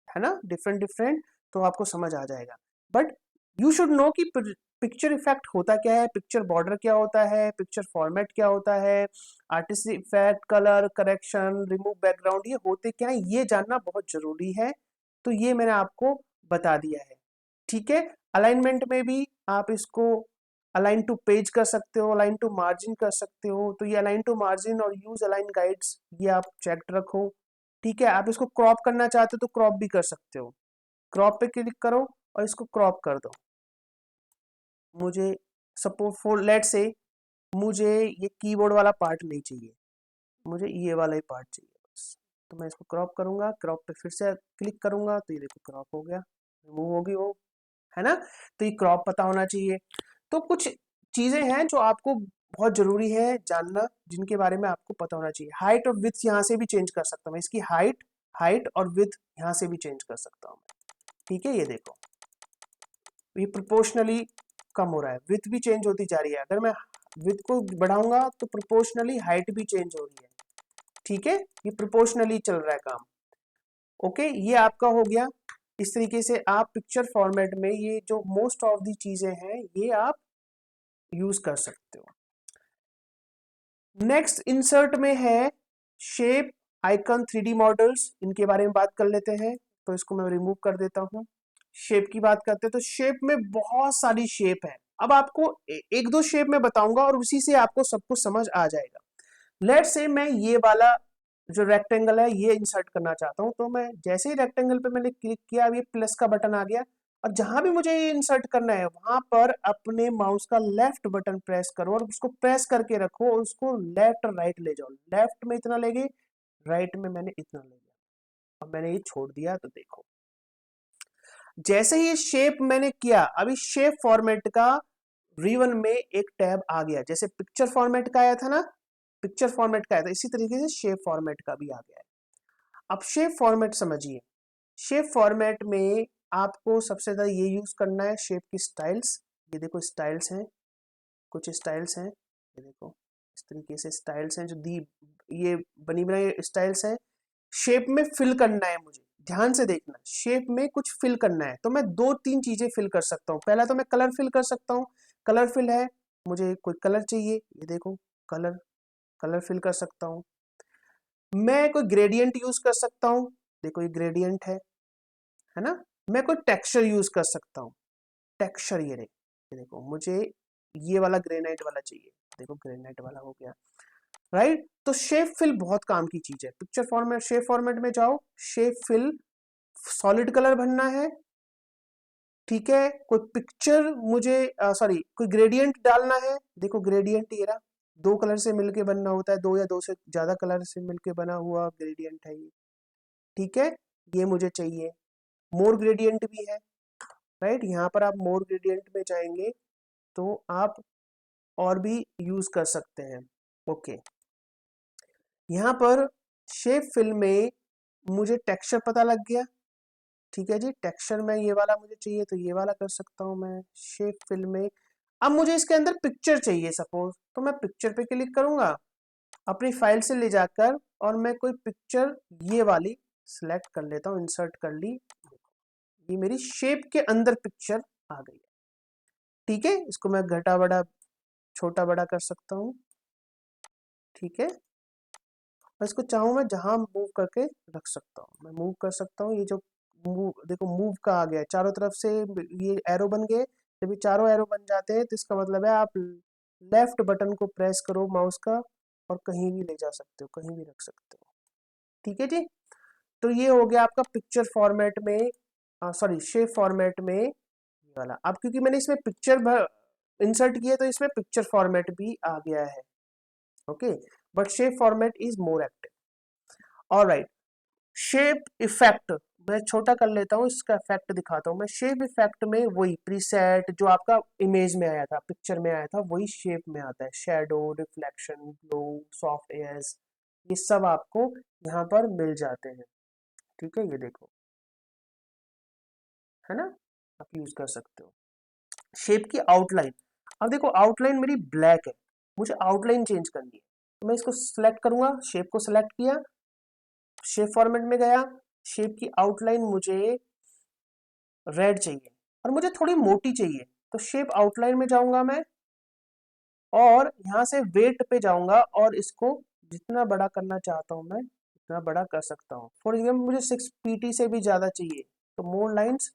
है ना, डिफरेंट डिफरेंट, तो आपको समझ आ जाएगा। बट यू शुड नो कि पिक्चर इफेक्ट होता क्या है, पिक्चर बॉर्डर क्या होता है, पिक्चर फॉर्मेट क्या होता है, artist effect, colour correction, remove background, ये होते क्या है ये जानना बहुत जरूरी है। तो ये मैंने आपको बता दिया है, ठीक है। अलाइनमेंट में भी आप इसको अलाइन टू पेज कर सकते हो, अलाइन टू मार्जिन कर सकते हो, तो ये अलाइन टू मार्जिन और यूज अलाइन गाइड्स ये आप चेक रखो, ठीक है, आप इसको क्रॉप करना चाहते हो तो क्रॉप भी कर सकते हो। क्रॉप पे क्लिक करो और इसको क्रॉप कर दो। मुझे सपोज फॉर लेट से मुझे ये कीबोर्ड वाला पार्ट नहीं चाहिए, मुझे ये वाला ही पार्ट चाहिए बस। तो मैं इसको क्रॉप करूंगा, क्रॉप पे फिर से क्लिक करूंगा तो ये देखो क्रॉप हो गया, रिमूव होगी वो, है ना। तो ये क्रॉप पता होना चाहिए। तो कुछ चीजें हैं जो आपको बहुत जरूरी है जानना, जिनके बारे में आपको पता होना चाहिए। हाइट और विड्थ यहाँ से भी चेंज कर सकता हूँ मैं, इसकी हाइट हाइट और विड्थ यहाँ से भी चेंज कर सकता हूँ मैं। ठीक है, ये देखो ये प्रोपोर्शनली कम हो रहा है, विड्थ भी चेंज होती जा रही है। अगर मैं विड्थ को बढ़ाऊंगा तो प्रोपोर्शनली हाइट भी चेंज हो रही है। ठीक है, ये प्रोपोर्शनली चल रहा है काम। ओके, ये आपका हो गया। इस तरीके से आप पिक्चर फॉर्मेट में ये जो मोस्ट ऑफ दी चीजें हैं ये आप यूज कर सकते हो। नेक्स्ट इंसर्ट में है शेप, आइकन, 3D मॉडल्स, इनके बारे में बात कर लेते हैं। तो इसको मैं रिमूव कर देता हूं। शेप की बात करते हैं तो शेप में बहुत सारी शेप है। अब आपको एक दो शेप में बताऊंगा और उसी से आपको सब कुछ समझ आ जाएगा। लेट से मैं ये वाला जो रेक्टेंगल है ये इंसर्ट करना चाहता हूं, तो मैं जैसे ही रेक्टेंगल पे मैंने क्लिक किया, अब ये प्लस का बटन आ गया और जहां भी मुझे ये इंसर्ट करना है वहां पर अपने माउस का लेफ्ट बटन प्रेस करो और उसको प्रेस करके रखो और उसको लेफ्ट राइट ले जाओ। लेफ्ट में इतना लेगे, राइट में मैंने इतना ले लिया। अब मैंने ये छोड़ दिया तो देखो जैसे ही ये शेप मैंने किया, अभी शेप फॉर्मेट का V1 में एक टैब आ गया। जैसे पिक्चर फॉर्मेट का आया था ना, पिक्चर फॉर्मेट का आया था, इसी तरीके से शेप फॉर्मेट का भी आ गया है। अब शेप फॉर्मेट समझिए। शेप फॉर्मेट में आपको सबसे ज्यादा ये यूज करना है शेप की स्टाइल्स। ये देखो स्टाइल्स हैं, कुछ स्टाइल्स हैं, ये देखो इस तरीके से स्टाइल्स हैं जो दी ये बनी बनाई स्टाइल्स हैं। शेप में फिल करना है मुझे, ध्यान से देखना, शेप में कुछ फिल करना है तो मैं दो तीन चीजें फिल कर सकता हूँ। पहला तो मैं कलर फिल कर सकता हूँ। कलर फिल है, मुझे कोई कलर चाहिए, ये देखो कलर, कलर फिल कर सकता हूँ। मैं कोई ग्रेडियंट यूज कर सकता हूँ, देखो ये ग्रेडियंट है ना। मैं कोई टेक्सचर यूज कर सकता हूँ, टेक्सचर ये देखो मुझे ये वाला ग्रेनाइट वाला चाहिए, देखो ग्रेनाइट वाला हो गया, राइट। तो शेप फिल बहुत काम की चीज है। पिक्चर फॉर्मेट, शेप फॉर्मेट में जाओ, शेप फिल, सॉलिड कलर भरना है। ठीक है, कोई पिक्चर मुझे सॉरी कोई ग्रेडियंट डालना है, देखो ग्रेडियंट ये रहा, दो कलर से मिलके बनना होता है, दो या दो से ज्यादा कलर से मिलके बना हुआ ग्रेडियंट है ये। ठीक है, ये मुझे चाहिए। मोर ग्रेडियंट भी है, राइट। यहाँ पर आप मोर ग्रेडियंट में जाएंगे तो आप और भी यूज कर सकते हैं। ओके, यहाँ पर शेप फिल में मुझे टेक्सचर पता लग गया। ठीक है जी, टेक्सचर में ये वाला मुझे चाहिए तो ये वाला कर सकता हूँ मैं शेप फिल में। अब मुझे इसके अंदर पिक्चर चाहिए सपोज, तो मैं पिक्चर पे क्लिक करूंगा अपनी फाइल से ले जाकर और मैं कोई पिक्चर ये वाली सिलेक्ट कर लेता हूँ, इंसर्ट कर ली, ये मेरी शेप के अंदर पिक्चर आ गई है। ठीक है, इसको मैं घटा बड़ा छोटा बड़ा कर सकता हूँ। ठीक है, और इसको चाहूँ मैं जहां मूव करके रख सकता हूँ, मैं मूव कर सकता हूँ। ये जो मूव देखो मूव का आ गया, चारों तरफ से ये एरो बन गए। जब ये चारों एरो बन जाते हैं तो इसका मतलब है आप लेफ्ट बटन को प्रेस करो माउस का और कहीं भी ले जा सकते हो, कहीं भी रख सकते हो। ठीक है जी, तो ये हो गया आपका पिक्चर फॉर्मेट में, सॉरी शेप फॉर्मेट में ये वाला। अब क्योंकि मैंने इसमें पिक्चर इंसर्ट किया तो इसमें पिक्चर फॉर्मेट भी आ गया है। Okay, but shape format is more active. Alright, shape effect मैं छोटा कर लेता हूँ, इसका इफेक्ट दिखाता हूँ मैं। शेप इफेक्ट में वही प्रीसेट जो आपका इमेज में आया था, पिक्चर में आया था, वही शेप में आता है। Shadow, reflection, glow, soft edge, ये सब आपको यहाँ पर मिल जाते हैं। ठीक है, ये देखो है ना, आप यूज कर सकते हो। शेप की आउटलाइन, अब देखो आउटलाइन मेरी ब्लैक है, मुझे आउटलाइन चेंज करनी है तो मैं इसको सिलेक्ट करूंगा, शेप को सिलेक्ट किया, शेप फॉर्मेट में गया, शेप की आउटलाइन मुझे रेड चाहिए और मुझे थोड़ी मोटी चाहिए, तो शेप आउटलाइन में जाऊंगा मैं और यहां से वेट पे जाऊंगा और इसको जितना बड़ा करना चाहता हूं मैं उतना बड़ा कर सकता हूँ। फॉर एग्जाम्पल मुझे 6 pt से भी ज्यादा चाहिए तो मोर लाइन्स,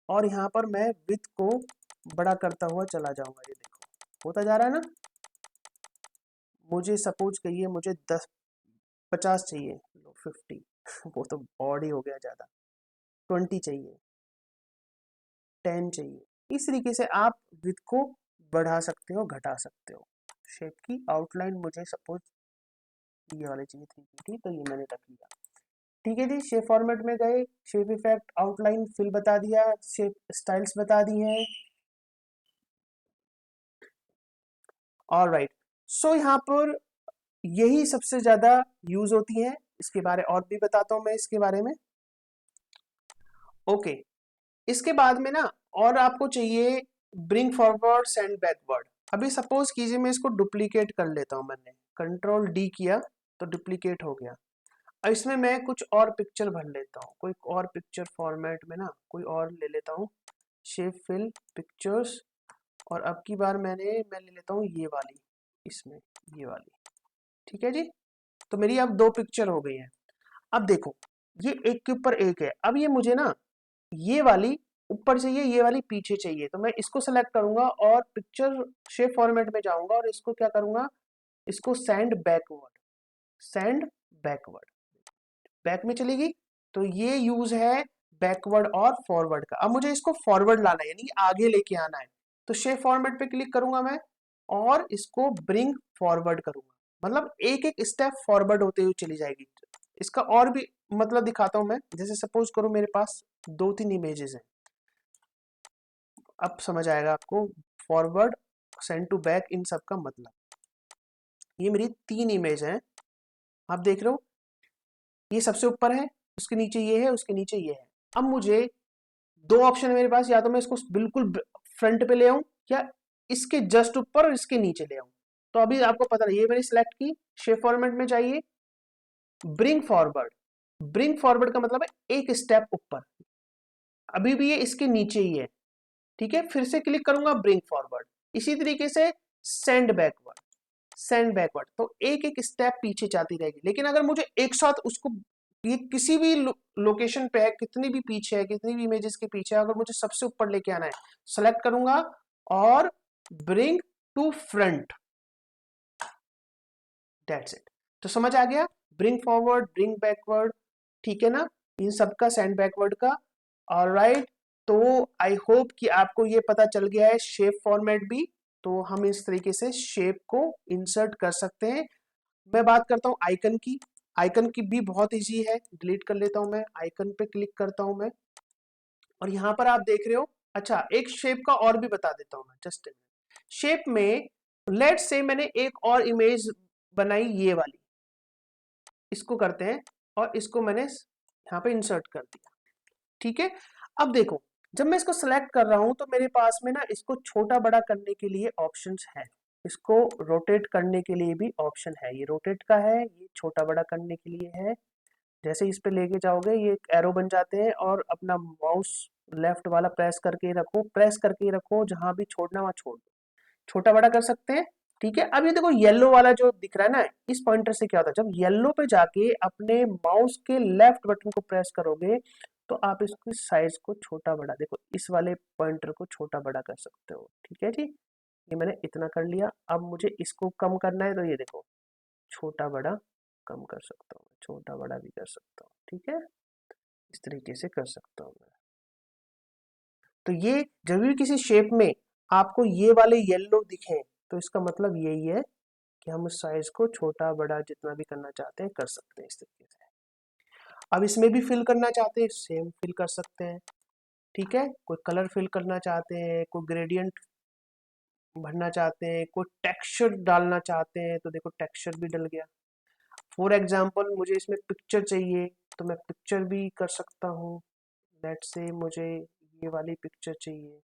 और यहाँ पर मैं विथ को बड़ा करता हुआ चला जाऊंगा। ये देखो होता जा रहा है ना। मुझे सपोज कहिए मुझे 10 50 चाहिए, 50, वो तो ऑड ही हो गया ज़्यादा, 20 चाहिए, 10 चाहिए। इस तरीके से आप विड्थ को बढ़ा सकते हो, घटा सकते हो। शेप की आउटलाइन मुझे सपोज ये वाली चाहिए 3 तो ये मैंने रख लिया। ठीक है जी, शेप फॉर्मेट में गए, शेप इफेक्ट, आउटलाइन, फिल बता दिया, शेप स्टाइल्स बता दिए हैं। ऑलराइट, सो यहाँ पर यही सबसे ज्यादा यूज होती है। इसके बारे और भी बताता हूँ मैं इसके बारे में। ओके, इसके बाद में ना और आपको चाहिए ब्रिंग फॉरवर्ड सेंड बैकवर्ड। अभी सपोज कीजिए मैं इसको डुप्लीकेट कर लेता हूँ, मैंने कंट्रोल डी किया तो डुप्लीकेट हो गया। अब इसमें मैं कुछ और पिक्चर भर लेता हूँ, कोई और पिक्चर फॉर्मेट में ना कोई और ले लेता हूँ, शेप फिल पिक्चर्स, और अब की बार मैं ले लेता हूँ ये वाली, इसमें ये वाली। ठीक है जी, तो मेरी अब 2 पिक्चर हो गई हैं। अब देखो ये एक के ऊपर एक है। अब ये मुझे ना ये वाली ऊपर चाहिए, ये वाली पीछे चाहिए, तो मैं इसको सेलेक्ट करूंगा और पिक्चर शेप फॉर्मेट में जाऊंगा और इसको क्या करूंगा, इसको send backward, send backward, back में चलेगी। तो ये यूज है बैकवर्ड और फॉरवर्ड का। अब मुझे इसको फॉरवर्ड लाना है, यानी आगे लेके आना है, तो शेप फॉर्मेट पे क्लिक करूंगा मैं और इसको ब्रिंग फॉरवर्ड करूंगा, मतलब एक एक स्टेप फॉरवर्ड होते हुए चली जाएगी। इसका और भी मतलब दिखाता हूं मैं, जैसे सपोज करो मेरे पास 2-3 इमेजेस हैं, अब समझ आएगा आपको फॉरवर्ड सेंड टू बैक इन सब का मतलब। ये मेरी 3 इमेज हैं, आप देख रहे हो, ये सबसे ऊपर है, उसके नीचे ये है, उसके नीचे ये है। अब मुझे 2 ऑप्शन है मेरे पास, या तो मैं इसको बिल्कुल फ्रंट पे ले आऊं या इसके जस्ट ऊपर और इसके नीचे ले आऊं। तो अभी आपको पता है, ये मैंने सिलेक्ट की, शेप फॉर्मेट में चाहिए ब्रिंग फॉरवर्ड। ब्रिंग फॉरवर्ड का मतलब है एक स्टेप ऊपर, अभी भी ये इसके नीचे ही है। ठीक है, फिर से क्लिक करूंगा ब्रिंग फॉरवर्ड। इसी तरीके से सेंड बैकवर्ड, सेंड बैकवर्ड, तो एक एक स्टेप पीछे जाती रहेगी। लेकिन अगर मुझे एक साथ उसको, ये किसी भी लोकेशन पे है, कितनी भी पीछे है, कितनी भी इमेजेस के पीछे है, अगर मुझे सबसे ऊपर लेके आना है, सेलेक्ट करूंगा और bring to front, that's it. तो समझ आ गया, ब्रिंग फॉरवर्ड, ब्रिंग बैकवर्ड, ठीक है ना, इन सबका सेंड बैकवर्ड का। ऑलराइट, तो आई होप कि आपको ये पता चल गया है शेप फॉर्मेट भी। तो हम इस तरीके से शेप को इंसर्ट कर सकते हैं। मैं बात करता हूँ आइकन की। आइकन की भी बहुत इजी है, डिलीट कर लेता हूं मैं, आइकन पे क्लिक करता हूं मैं, और यहां पर आप देख रहे हो। अच्छा, एक शेप का और भी बता देता हूं मैं, जस्ट शेप में लेट से मैंने एक और इमेज बनाई, ये वाली, इसको करते हैं और इसको मैंने यहाँ पे इंसर्ट कर दिया। ठीक है, अब देखो जब मैं इसको सेलेक्ट कर रहा हूं तो मेरे पास में ना इसको छोटा बड़ा करने के लिए ऑप्शंस है, इसको रोटेट करने के लिए भी ऑप्शन है। ये रोटेट का है, ये छोटा बड़ा करने के लिए है। जैसे इस पे लेके जाओगे ये एक एरो बन जाते हैं, और अपना माउस लेफ्ट वाला प्रेस करके रखो, प्रेस करके रखो, जहां भी छोड़ना वहां छोड़ दो, छोटा बड़ा कर सकते हैं। ठीक है, अब ये देखो येलो वाला जो दिख रहा है ना, इस पॉइंटर से क्या होता है, जब येलो पे जाके अपने माउस के लेफ्ट बटन को प्रेस करोगे तो आप इसकी साइज को छोटा बड़ा, देखो इस वाले पॉइंटर को छोटा बड़ा कर सकते हो। ठीक है जी, ये मैंने इतना कर लिया। अब मुझे इसको कम करना है, तो ये देखो छोटा बड़ा कम कर सकता हूँ, छोटा बड़ा भी कर सकता हूँ। ठीक है, इस तरीके से कर सकता हूँ मैं। तो ये जब भी किसी शेप में आपको ये वाले येलो दिखे तो इसका मतलब यही है कि हम उस साइज को छोटा बड़ा जितना भी करना चाहते हैं कर सकते हैं इस तरीके से। अब इसमें भी फिल करना चाहते हैं, सेम फिल कर सकते हैं। ठीक है, कोई कलर फिल करना चाहते हैं, कोई ग्रेडियंट भरना चाहते हैं, कोई टेक्सचर डालना चाहते हैं, तो देखो टेक्सचर भी डल गया। फॉर एग्जाम्पल मुझे इसमें पिक्चर चाहिए तो मैं पिक्चर भी कर सकता हूँ। लेट से मुझे ये वाली पिक्चर चाहिए,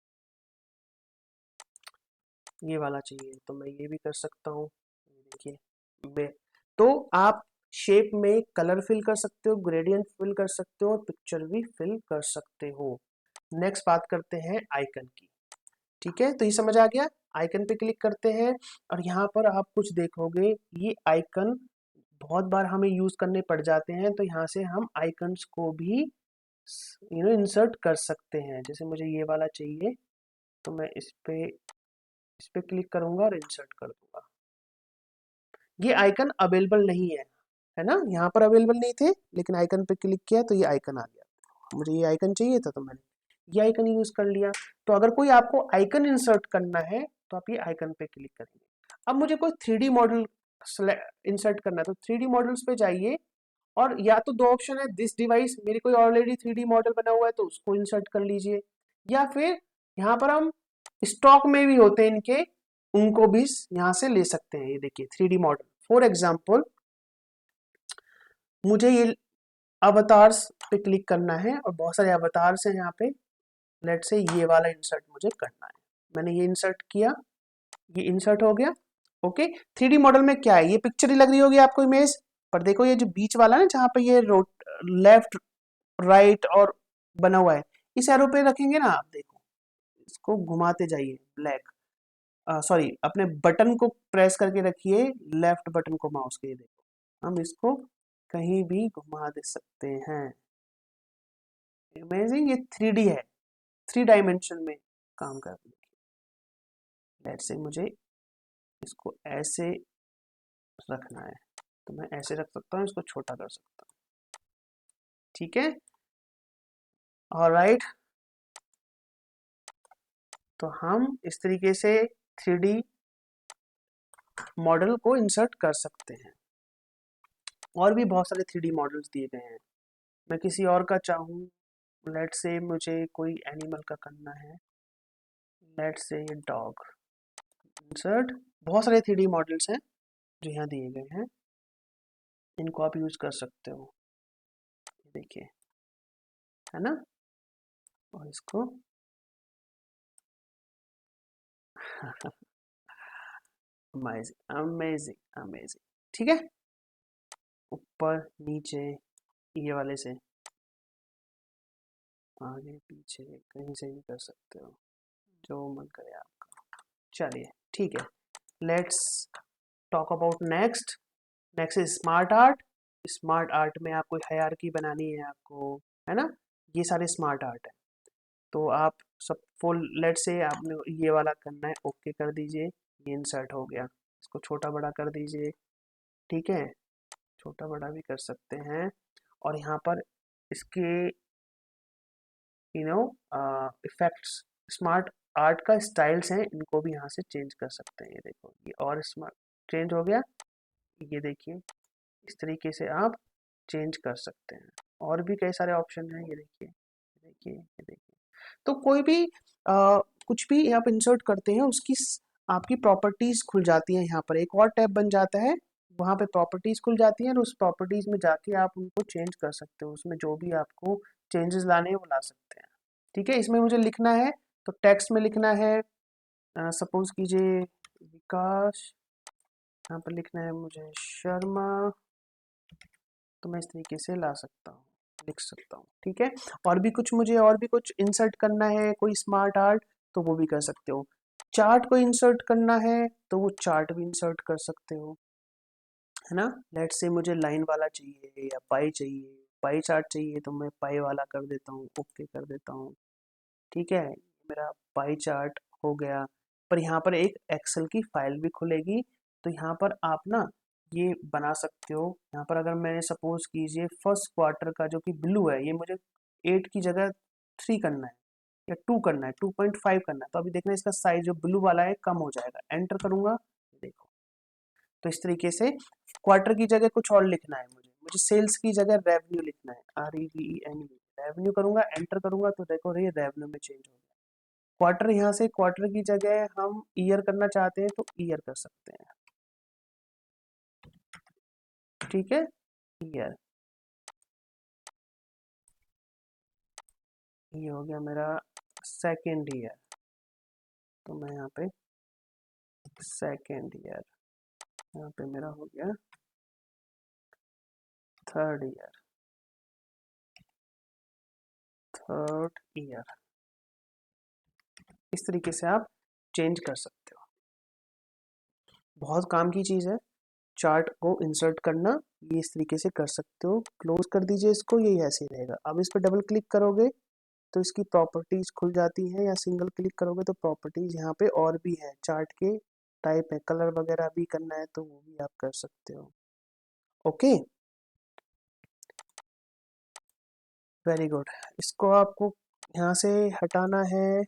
ये वाला चाहिए, तो मैं ये भी कर सकता हूँ। देखिए मैं, तो आप शेप में कलर फिल कर सकते हो, ग्रेडियंट फिल कर सकते हो, और पिक्चर भी फिल कर सकते हो। नेक्स्ट बात करते हैं आइकन की। ठीक है, तो ये समझ आ गया। आइकन पे क्लिक करते हैं और यहाँ पर आप कुछ देखोगे, ये आइकन बहुत बार हमें यूज करने पड़ जाते हैं, तो यहाँ से हम आइकन्स को भी इंसर्ट कर सकते हैं। जैसे मुझे ये वाला चाहिए तो मैं इस पे क्लिक करूंगा और इंसर्ट कर दूंगा। ये आइकन अवेलेबल नहीं है, है ना, यहाँ पर अवेलेबल नहीं थे, लेकिन आइकन पे क्लिक किया तो ये आइकन आ गया। मुझे ये आइकन चाहिए था तो मैंने ये आइकन यूज कर लिया। तो अगर कोई आपको आइकन इंसर्ट करना है तो आप ये आइकन पे क्लिक करेंगे। अब मुझे कोई 3D मॉडल इंसर्ट करना है तो 3D मॉडल्स पे जाइए, और या तो दो ऑप्शन है, दिस डिवाइस, मेरे कोई ऑलरेडी 3D मॉडल बना हुआ है तो उसको इंसर्ट कर लीजिए, या फिर यहाँ पर हम स्टॉक में भी होते हैं इनके, उनको भी यहाँ से ले सकते हैं। ये देखिए 3D मॉडल, फॉर एग्जाम्पल मुझे ये अवतार्स पे क्लिक करना है और बहुत सारे अवतार्स हैं यहाँ पे। लेट से ये वाला इंसर्ट मुझे करना है, मैंने ये इंसर्ट किया, ये इंसर्ट हो गया। ओके, 3D मॉडल में क्या है, ये पिक्चर ही लग रही होगी आपको इमेज पर, देखो ये जो बीच वाला ना जहाँ पे ये लेफ्ट राइट और बना हुआ है, इस एरो पे रखेंगे ना आप, देखो इसको घुमाते जाइए, ब्लैक सॉरी अपने बटन को प्रेस करके रखिए, लेफ्ट बटन को माउस के, देखो हम इसको कहीं भी घुमा दे सकते हैं। इमेजिंग ये 3D है, 3 डायमेंशन में काम कर रही है। लेट्स से मुझे इसको ऐसे रखना है तो मैं ऐसे रख सकता हूँ, इसको छोटा कर सकता हूँ, ठीक है। ऑलराइट, तो हम इस तरीके से 3D मॉडल को इंसर्ट कर सकते हैं। और भी बहुत सारे 3D मॉडल्स दिए गए हैं, मैं किसी और का चाहूँ, लेट्स से मुझे कोई एनिमल का करना है, लेट्स से डॉग, इंसर्ट। बहुत सारे 3D मॉडल्स हैं जो यहाँ दिए गए हैं, इनको आप यूज कर सकते हो, देखिए, है ना। और इसको अमेजिंग अमेजिंग अमेजिंग, ठीक है। ऊपर नीचे ये वाले से, आगे पीछे कहीं से भी कर सकते हो, जो मन करे आपका। चलिए ठीक है, let's talk about next. Next is smart art. Smart art में आपको हायरार्की बनानी है आपको, है ना, ये सारे स्मार्ट आर्ट है। तो आप सब फुल, लेट से आपने ये वाला करना है, ओके कर दीजिए, ये इंसर्ट हो गया। इसको छोटा बड़ा कर दीजिए, ठीक है, छोटा बड़ा भी कर सकते हैं। और यहाँ पर इसके इफेक्ट्स, स्मार्ट आर्ट का स्टाइल्स हैं, इनको भी यहाँ से चेंज कर सकते हैं। ये देखो ये और स्मार्ट चेंज हो गया, ये देखिए इस तरीके से आप चेंज कर सकते हैं। और भी कई सारे ऑप्शन हैं, ये देखिए देखिए ये देखिए। तो कोई भी कुछ भी आप इंसर्ट करते हैं उसकी आपकी प्रॉपर्टीज खुल जाती हैं, यहाँ पर एक और टैब बन जाता है, वहाँ पे प्रॉपर्टीज खुल जाती हैं, और उस प्रॉपर्टीज में जाके आप उनको चेंज कर सकते हो, उसमें जो भी आपको चेंजेस लाने हैं वो ला सकते हैं, ठीक है। इसमें मुझे लिखना है तो टेक्स्ट में लिखना है, सपोज कीजिए विकास, यहाँ पर लिखना है मुझे शर्मा, तो मैं इस तरीके से ला सकता हूँ, लिख सकता हूँ, ठीक है। और भी कुछ मुझे और भी कुछ इंसर्ट करना है, कोई स्मार्ट आर्ट, तो वो भी कर सकते हो। चार्ट को इंसर्ट करना है तो वो चार्ट भी इंसर्ट कर सकते हो, है ना। लेट्स से मुझे लाइन वाला चाहिए या पाई चाहिए, पाई चार्ट चाहिए तो मैं पाई वाला कर देता हूँ, ओके कर देता हूँ, ठीक है, मेरा पाई चार्ट हो गया। पर यहाँ पर एक एक्सेल की फाइल भी खुलेगी, तो यहाँ पर आप ना ये बना सकते हो। यहाँ पर अगर मैंने सपोज कीजिए फर्स्ट क्वार्टर का जो कि ब्लू है, ये मुझे 8 की जगह 3 करना है या 2 करना है, 2.5 करना है, तो अभी देखना इसका साइज जो ब्लू वाला है कम हो जाएगा, एंटर करूंगा, देखो। तो इस तरीके से क्वार्टर की जगह कुछ और लिखना है, मुझे मुझे सेल्स की जगह रेवेन्यू लिखना है, REVENU, रेवेन्यू करूंगा, एंटर करूंगा, तो देखो ये रेवेन्यू में चेंज हो गया। क्वार्टर, यहाँ से क्वार्टर की जगह हम ईयर करना चाहते हैं तो ईयर कर सकते हैं, ठीक है, ईयर। ये हो गया मेरा सेकेंड ईयर, तो मैं यहाँ पे सेकेंड ईयर, यहाँ पे मेरा हो गया थर्ड ईयर, थर्ड ईयर। इस तरीके से आप चेंज कर सकते हो, बहुत काम की चीज़ है चार्ट को इंसर्ट करना। ये इस तरीके से कर सकते हो, क्लोज कर दीजिए इसको, ये ऐसे ही रहेगा। अब इस पर डबल क्लिक करोगे तो इसकी प्रॉपर्टीज खुल जाती है, या सिंगल क्लिक करोगे तो प्रॉपर्टीज यहाँ पे और भी है, चार्ट के टाइप है, कलर वगैरह भी करना है तो वो भी आप कर सकते हो, ओके। Very good. इसको आपको यहाँ से हटाना है,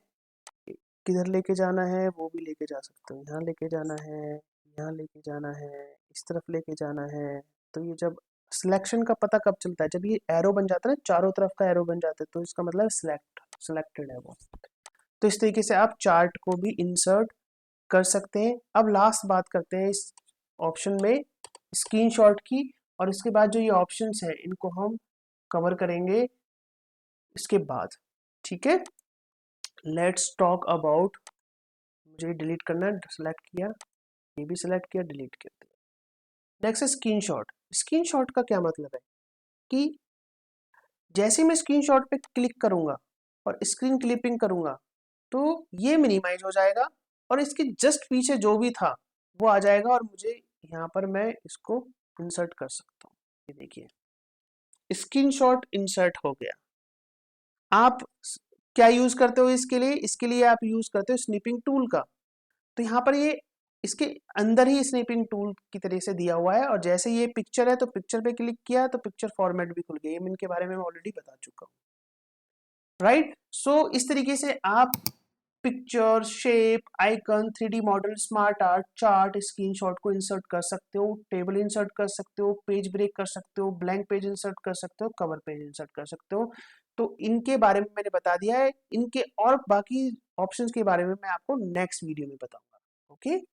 किधर लेके जाना है वो भी लेके जा सकते हो, यहाँ लेके जाना है, यहाँ लेके जाना है, इस तरफ लेके जाना है। तो ये जब सिलेक्शन का पता कब चलता है, जब ये एरो बन जाता है ना, चारों तरफ का एरो बन जाता है, तो इसका मतलब सिलेक्टेड है वो। तो इस तरीके से आप चार्ट को भी इंसर्ट कर सकते हैं। अब लास्ट बात करते हैं इस ऑप्शन में स्क्रीनशॉट की, और इसके बाद जो ये ऑप्शंस हैं इनको हम कवर करेंगे इसके बाद, ठीक है। लेट्स टॉक अबाउट, मुझे डिलीट करना है, सेलेक्ट किया, ये भी सिलेक्ट किया, डिलीट कर दिया। नेक्स्ट है स्क्रीनशॉट। स्क्रीनशॉट का क्या मतलब है कि जैसे मैं स्क्रीनशॉट पे क्लिक करूंगा और स्क्रीन क्लिपिंग करूंगा तो ये मिनिमाइज हो जाएगा और इसके जस्ट पीछे जो भी था वो आ जाएगा, और मुझे यहाँ पर मैं इसको इंसर्ट कर सकता हूँ। ये देखिए स्क्रीनशॉट इंसर्ट हो गया। आप क्या यूज करते हो इसके लिए? इसके लिए आप यूज करते हो स्निपिंग टूल का। तो यहाँ पर ये इसके अंदर ही स्निपिंग टूल की तरह से दिया हुआ है, और जैसे ये पिक्चर है तो पिक्चर पे क्लिक किया तो पिक्चर फॉर्मेट भी खुल गया। ये मैं इनके बारे में ऑलरेडी बता चुका हूँ, राइट। सो इस तरीके से आप picture, shape, icon, 3D model, smart art, chart, screenshot को इंसर्ट कर सकते हो, टेबल इंसर्ट कर सकते हो, पेज ब्रेक कर सकते हो, ब्लैंक पेज इंसर्ट कर सकते हो, कवर पेज इंसर्ट कर सकते हो। तो इनके बारे में मैंने बता दिया है। इनके और बाकी ऑप्शंस के बारे में मैं आपको नेक्स्ट वीडियो में बताऊंगा। ओके।